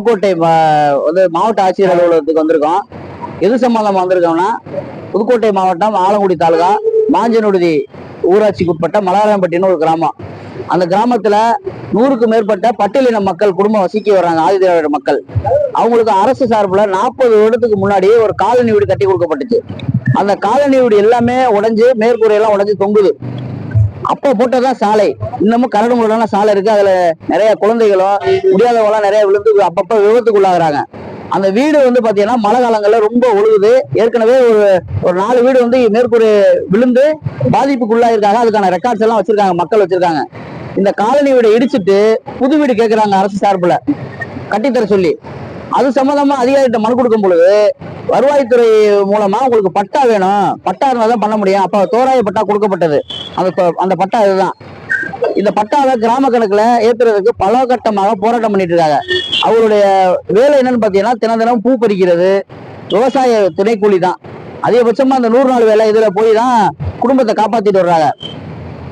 புதுக்கோட்டை வந்து மாவட்ட ஆட்சியர் அலுவலகத்துக்கு வந்திருக்கோம். எது சம்பந்தமா வந்திருக்கோம்னா, புதுக்கோட்டை மாவட்டம் ஆலங்குடி தாலுகா மாஞ்சனொடுதி ஊராட்சிக்கு உட்பட்ட மலராம்பட்டின்னு ஒரு கிராமம். அந்த கிராமத்துல 100க்கு மேற்பட்ட பட்டியலின மக்கள் குடும்பம் வசிக்க வர்றாங்க, ஆதிதிராவிட மக்கள். அவங்களுக்கு அரசு சார்பில் 40 வருடத்துக்கு முன்னாடி ஒரு காலனி வீடு கட்டி கொடுக்கப்பட்டுச்சு. அந்த காலனி வீடு எல்லாமே உடைஞ்சு, மேற்கூரையெல்லாம் உடைஞ்சு தொங்குது. அப்ப போட்டதான் சாலை. இன்னமும் கரடு முரடான சாலை இருக்கு. அதுல நிறைய குழந்தைகளும் முடியாதவங்களாம் நிறைய விழுந்து அப்பப்ப விபத்துக்குள்ளாகிறாங்க. அந்த வீடு வந்து பாத்தீங்கன்னா மழை காலங்கள்ல ரொம்ப ஒழுகுது. ஏற்கனவே ஒரு 4 வீடு வந்து மேற்கூரை விழுந்து பாதிப்புக்குள்ளாயிருக்காங்க. அதுக்கான ரெக்கார்ட்ஸ் எல்லாம் வச்சிருக்காங்க, மக்கள் வச்சிருக்காங்க. இந்த காலனி வீடை இடிச்சிட்டு புது வீடு கேட்கிறாங்க அரசு சார்பில் கட்டித்தர சொல்லி. அது சம்பந்தமா அதிகாரிகிட்ட மனு கொடுக்கும் பொழுது, வருவாய்த்துறை மூலமா உங்களுக்கு பட்டா வேணும், பட்டா இருந்தாதான் பண்ண முடியும். அப்ப தோராய பட்டா கொடுக்கப்பட்டது. அந்த பட்டா இதுதான். இந்த பட்டாவை கிராம கணக்குல ஏத்துறதுக்கு பல கட்டமாக போராட்டம் பண்ணிட்டு இருக்காங்க. அவருடைய வேலை என்னன்னு பாத்தீங்கன்னா, தினம் பூ பறிக்கிறது, விவசாய திணைக்கூலி தான். அதிகபட்சமா அந்த 100 நாள் வேலை இதுல போய் தான் குடும்பத்தை காப்பாத்திட்டு வர்றாங்க.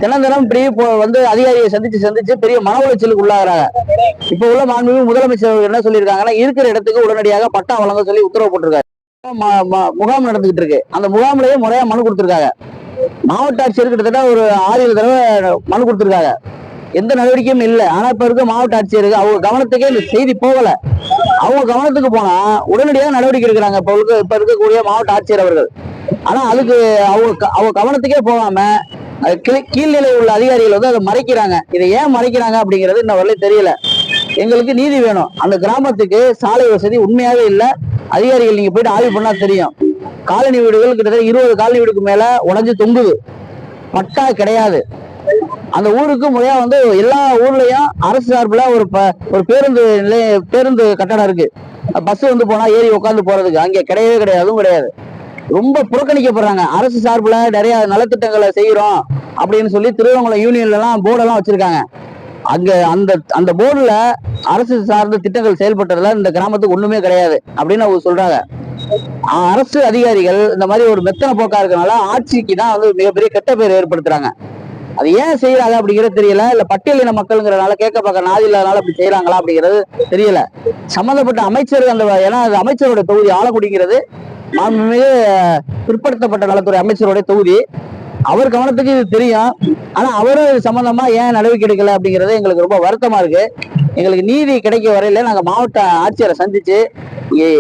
தினம் இப்படி வந்து அதிகாரியை சந்திச்சு பெரிய மன உளைச்சலுக்கு உள்ளாகிறாங்க. இப்ப உள்ள மாண்புமிகு முதலமைச்சர் என்ன சொல்லியிருக்காங்கன்னா, இருக்கிற இடத்துக்கு உடனடியாக பட்டா வழங்க சொல்லி உத்தரவு போட்டிருக்காரு. முகாம் நடந்துகிட்டு இருக்கு. அந்த முகாம்லயே முறையா மனு கொடுத்திருக்காங்க. மாவட்ட ஆட்சியர் கிட்டத்தட்ட ஒரு 6-7 தடவை மனு கொடுத்திருக்காங்க. எந்த நடவடிக்கையும் இல்லை. ஆனா இப்ப இருக்க மாவட்ட ஆட்சியருக்கு அவங்க கவனத்துக்கே இந்த செய்தி போகல. அவங்க கவனத்துக்கு போனா உடனடியாக நடவடிக்கை எடுக்கிறாங்க இப்ப இருக்கக்கூடிய மாவட்ட ஆட்சியர் அவர்கள். ஆனா அதுக்கு அவங்க கவனத்துக்கே போகாம கீழ்நிலை உள்ள அதிகாரிகள் வந்து அதை மறைக்கிறாங்க. இதை ஏன் மறைக்கிறாங்க அப்படிங்கிறது இன்னும் வரல தெரியல. எங்களுக்கு நீதி வேணும். அந்த கிராமத்துக்கு சாலை வசதி உண்மையாவே இல்லை. அதிகாரிகள் நீங்க போயிட்டு ஆய்வு பண்ணா தெரியும். காலனி வீடுகள் கிட்டத்தட்ட 20 காலனி வீடுக்கு மேல உடைஞ்சு தொங்குது. பட்டா கிடையாது. அந்த ஊருக்கு முறையா வந்து எல்லா ஊர்லயும் அரசு சார்பில் ஒரு பேருந்து கட்டடம் இருக்கு. பஸ் வந்து போனா ஏறி உட்காந்து போறதுக்கு அங்கே கிடையவே கிடையாது. அதுவும் கிடையாது. ரொம்ப புறக்கணிக்கப்படுறாங்க. அரசு சார்பில் நிறைய நலத்திட்டங்களை செய்யறோம் அப்படின்னு சொல்லி திருவண்ணாமலை யூனியன்ல எல்லாம் போர்டெல்லாம் வச்சிருக்காங்க. அங்க அந்த போர்டுல அரசு சார்ந்த திட்டங்கள் செயல்பட்டதுல இந்த கிராமத்துக்கு ஒண்ணுமே கிடையாது அப்படின்னு அவங்க சொல்றாங்க. அரசு அதிகாரிகள் இந்த மாதிரி ஒரு மெத்தன போக்கா இருக்கனால ஆட்சிக்கு தான் வந்து மிகப்பெரிய கெட்ட பேர் ஏற்படுத்துறாங்க. அது ஏன் செய்யறாங்க அப்படிங்கிறது தெரியல. இல்ல பட்டியலின மக்கள்ங்கிறதுனால கேட்க பார்க்க நாதி இல்லாதனால அப்படி செய்யறாங்களா அப்படிங்கிறது தெரியல. சம்பந்தப்பட்ட அமைச்சர் ஏன்னா அது அமைச்சரோட தொகுதி ஆலங்குடிங்கிறது மாண்புமிகு பிற்படுத்தப்பட்ட நலத்துறை அமைச்சருடைய தொகுதி. அவர் கவனத்துக்கு இது தெரியும். ஆனா அவரும் இது சம்பந்தமா ஏன் நடவடிக்கை எடுக்கல அப்படிங்கிறது எங்களுக்கு ரொம்ப வருத்தமா இருக்கு. எங்களுக்கு நீதி கிடைக்க வரையில நாங்க மாவட்ட ஆட்சியரை சந்திச்சு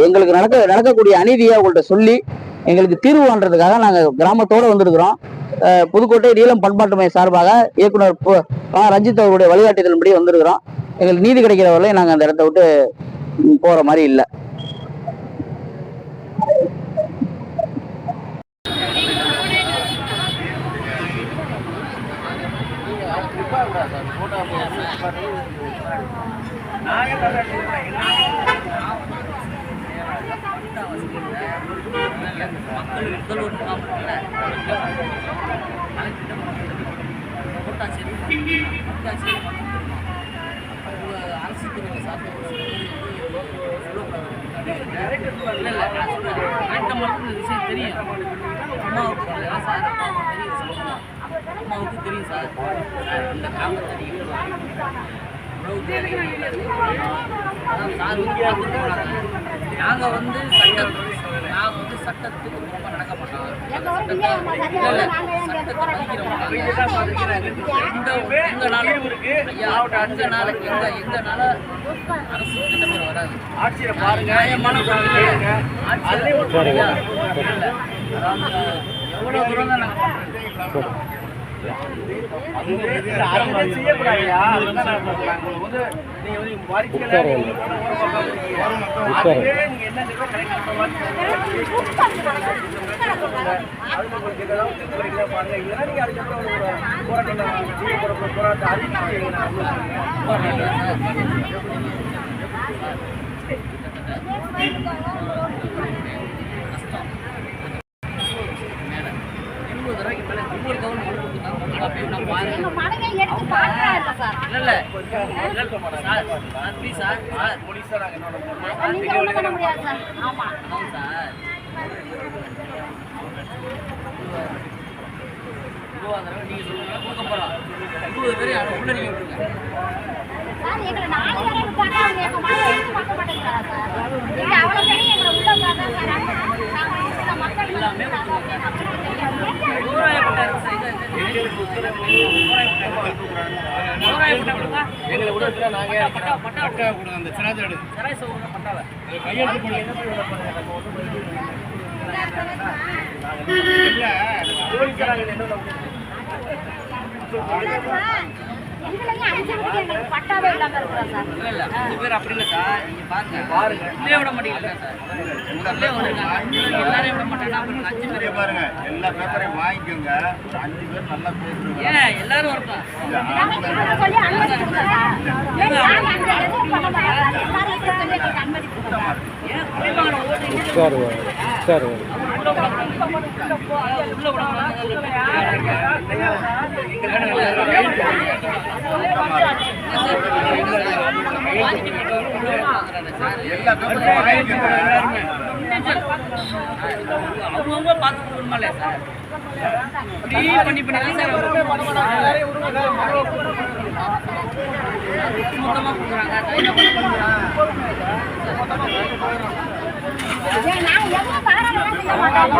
எங்களுக்கு நடக்கக்கூடிய அநீதியை அவங்கள்ட்ட சொல்லி எங்களுக்கு தீர்வு காண்றதுக்காக நாங்க கிராமத்தோட வந்திருக்கிறோம். புதுக்கோட்டை நீலம் பண்பாட்டு மைய சார்பாக இயக்குனர் ரஞ்சித் அவருடைய வழிகாட்டுதலின்படி வந்திருக்கிறோம். எங்களுக்கு நீதி கிடைக்கிற வரையில நாங்க அந்த இடத்த விட்டு போற மாதிரி இல்லை. அம்மாவுக்கு தெரியும் சார். இந்த கிராமத்தை நாங்கள் வந்து சட்டத்துக்கு ரொம்ப நடக்க மாட்டோம். சட்டத்தை மதிக்கிற எங்கனால அரசு திட்டமே வராது. ஆட்சியை பாருங்க, எவ்வளோ தூரம் தான் நாங்கள் பண்ணுறோம். செய்யக்கூடாதுயா. நீங்க பட்டா கொடுங்க அந்த சிராஜாடு பட்டாவை கையெழுத்து போடுங்க இதுலயும் 5 பேருக்கு எங்களுக்கு பட்டாவே இல்லாம இருக்கிறோம் சார். இல்ல 5 பேர் அப்படி இல்ல சார். நீங்க பாருங்க உள்ளே விட மாட்டீங்களா சார்? உள்ளே விடுங்க. எல்லாரையும் விட மாட்டேன்னா 5 பேர் பாருங்க எல்லா பேப்பரையும் வாங்கிக்கோங்க 5 பேர் நல்லா பேசுறீங்க ஏன் எல்லாரும் வரட்டும். நாங்க இவரை சொல்லி அனுமதி கொடுத்தோம் சார். ஏன் நாங்க அங்க எதுவும் பண்ண மாட்டோம். எல்லாரும் சொல்லி எங்களுக்கு அனுமதி கொடுத்தோம். ஏன் குடிமகன ஓட்டு சரி சரி உள்ள விட எல்லா பேப்பரையும் வாங்கிக்கோங்க அவங்க பார்த்து கொடுக்கணுமா சார்? இப்படி பண்ணி சார் மொத்தமாக கொடுக்குறாங்க. ஏன் நாங்க எதுவும் பாராளுமன்றம் செய்ய மாட்டோம்.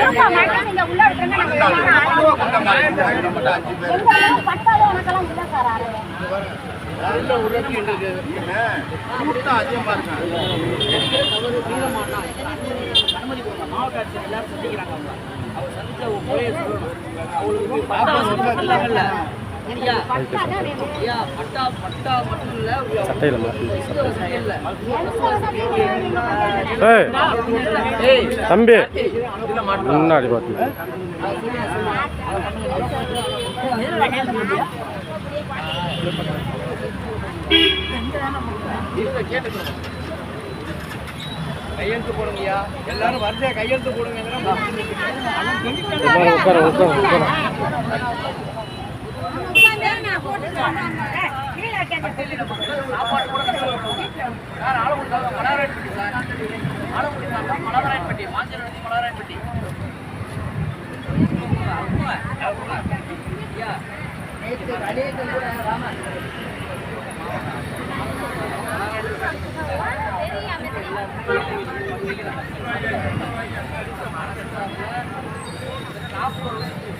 கொடுக்க மாட்டோம். நீங்க உள்ள விட்டுருங்க. எங்களுக்கு பட்டாவே உனக்கெல்லாம் இல்லை சார். கூட்டம் அதிகமா இருக்காங்க அனுமதி கொடுங்க. மாவட்ட ஆட்சியர் எல்லாரும் சந்திக்கிறாங்க. அவங்க சந்திச்ச ஒரு முறையை சொல்லணும். அவங்களுக்கு பட்டா சொல்லல ஐயா ஐயா பட்டா மட்டும் இல்ல சட்டையில் ஏய் தம்பி முன்னாடி பார்த்து கையெழுத்து போடுங்கய்யா எல்லாரும் வரிசையா கையெழுத்து போடுங்க உட்கார உட்கார உட்கார சாப்பாடு கூட சார் ஆளு கொடுத்தாங்க மலராயன்பட்டி சார் ஆளு கொடுத்தாங்க மலராயன்பட்டி மாஞ்சநதி மலராயன்பட்டி ஐயா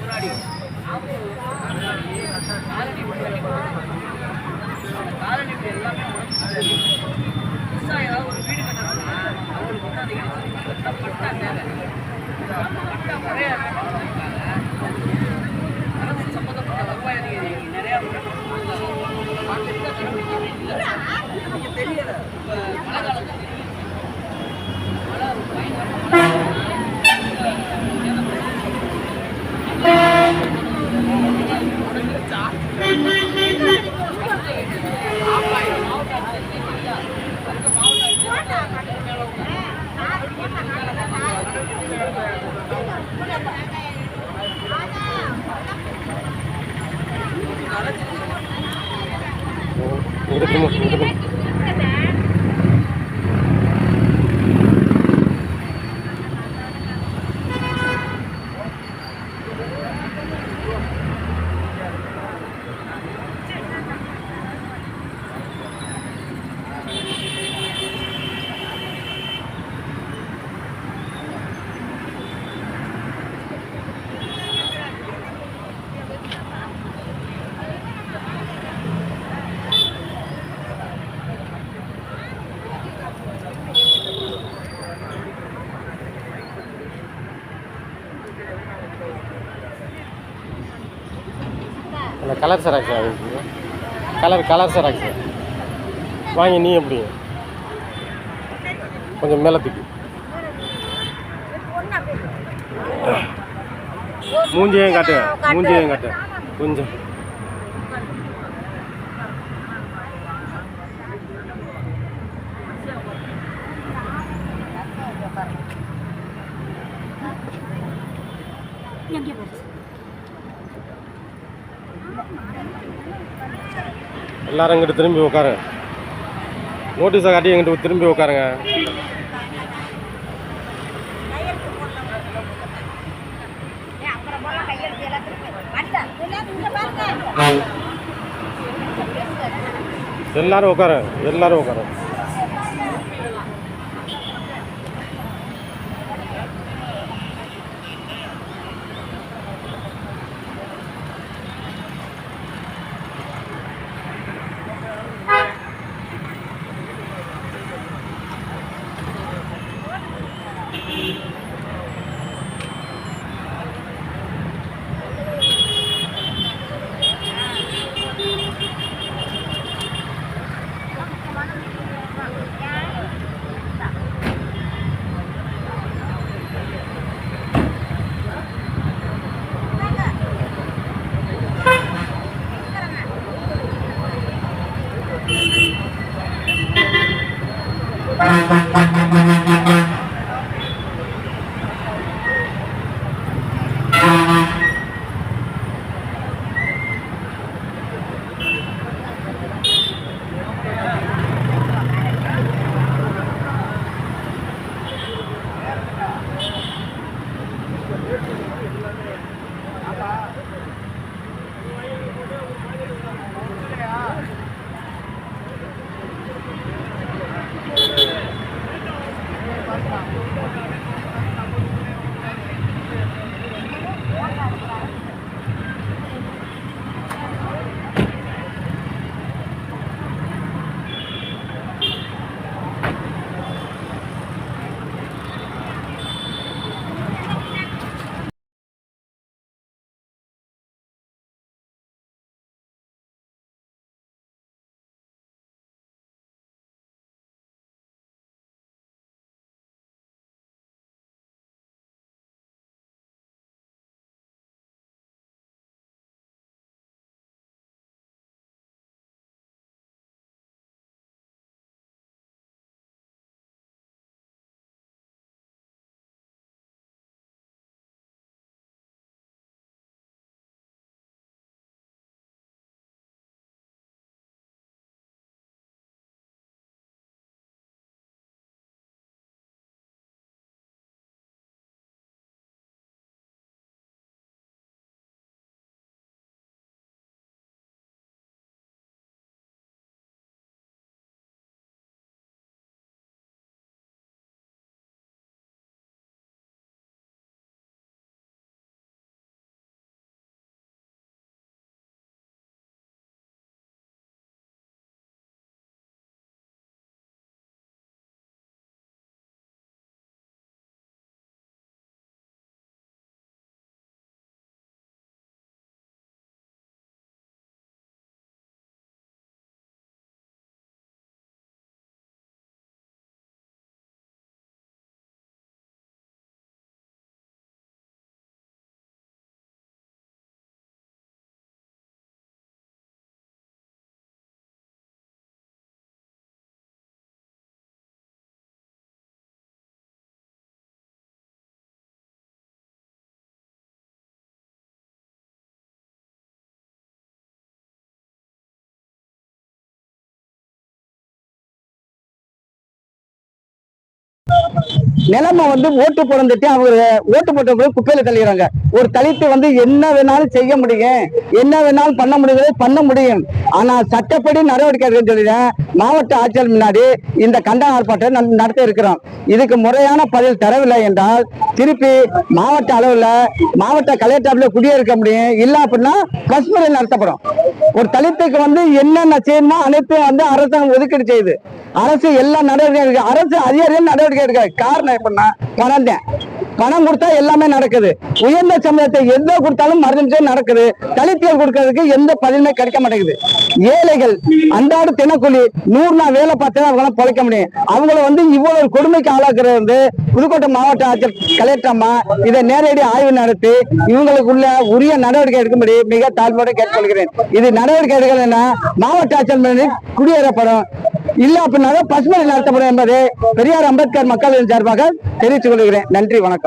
முன்னாடி காலனி எல்லாமே புதுசாக ஏதாவது ஒரு வீடு கட்டணும்னா அவங்களுக்கு வந்து அந்த இடத்துல பட்டா தேவை. பட்டா முறைய அரசு சம்பந்தப்பட்ட வருவாய் அதிகாரி நிறையா தெரியல. மழை காலத்தில் மழை பயங்கரமாக அந்த கலர் செராக்ஸ் கலர் செராக்ஸ் வாங்கி நீ எப்படி கொஞ்சம் மேலத்துக்கு மூஞ்சியையும் காட்டு கொஞ்சம் எல்லாரும் இங்கிட்டு திரும்பி உட்காரு. நோட்டீஸை காட்டி எங்கிட்ட திரும்பி உட்காருங்க. எல்லாரும் உட்காரு. நிலைமை வந்து ஓட்டு போடந்துட்டு அவங்க ஓட்டு போட்ட குப்பையில தள்ளிடுறாங்க. ஒரு தலித்து வந்து என்ன வேணாலும் செய்ய முடியும், என்ன வேணாலும் பண்ண முடியும். ஆனா சட்டப்படி நடவடிக்கை எடுக்கன்னு சொல்லிடுறேன். மாவட்ட ஆட்சியர் முன்னாடி இந்த கண்டன ஆர்ப்பாட்டம் நடத்த இருக்கிறோம். இதுக்கு முறையான பதில் தரவில்லை என்றால் திருப்பி மாவட்ட அளவுல மாவட்ட கலெக்டர்ல குடியிருக்க முடியும். இல்ல அப்படின்னா பஸ்முறை நடத்தப்படும். ஒரு தலித்துக்கு வந்து என்னென்ன செய்யணுமோ அனைத்தும் வந்து அரசாங்கம் ஒதுக்கீடு செய்யுது. அரசு எல்லா நடவடிக்கை இருக்கு. அரசு அதிகாரிகள் நடவடிக்கை எடுக்காது. காரணம் எப்படின்னா பணம் தான். பணம் கொடுத்தா எல்லாமே நடக்குது. உயர்ந்த சம்பளத்தை எந்த கொடுத்தாலும் மறுநிமிஷம் நடக்குது. தலித்துகள் கொடுக்கறதுக்கு எந்த பதிலுமே கிடைக்க மாட்டேங்குது. ஏழைகள் அன்றாட தினக்கூலி 100 நாள் வேலை பார்த்தா அவங்களாம் பொழைக்க முடியும். அவங்கள வந்து இவ்வளவு கொடுமைக்கு ஆளாக்குறது வந்து புதுக்கோட்டை மாவட்ட ஆட்சியர் கலெக்டர் அம்மா இதை நேரடி ஆய்வு நடத்தி இவங்களுக்குள்ள உரிய நடவடிக்கை எடுக்கும்படி மிக தாழ்மையோடு கேட்டுக்கொள்கிறேன். இது நடவடிக்கை எடுக்கலைன்னா மாவட்ட ஆட்சியர் குடியேறப்படும். இல்ல அப்படின்னாலும் பசுமை நடத்தப்படும் என்பதை பெரியார் அம்பேத்கர் மக்களின் சார்பாக தெரிவித்துக் கொள்கிறேன். நன்றி, வணக்கம்.